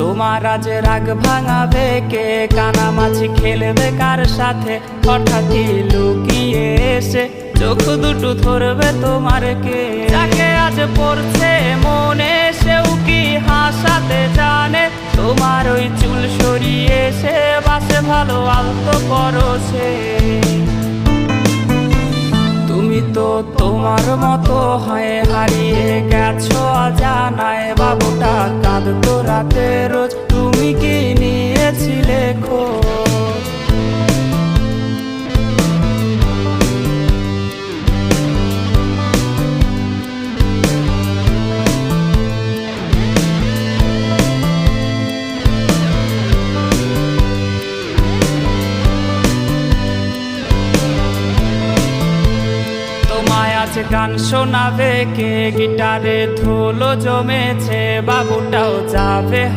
তোমার আজ রাগ ভাঙাবে কে? কানামাছি খেলবে কার সাথে? হঠাৎই লুকিয়ে এসে চোখ দুটো ধরবে তোমার কে? যাকে আজ পড়ছে মনে সেও কি হাসাতে জানে? তোমার ওই চুল সরিয়ে সে বাসে ভালো আলতো করো সে। তুমি তো তোমার মতো হয়ে হারিয়ে গেছো অজানায়। বাবুটা কাঁদতো রাতে রোজ, তুমি কি নিয়েছিলে খোঁজ? তোমায় আজ গান শোনাবে কে? গিটারে ধুলো জমেছে, বাবুটাও যাবে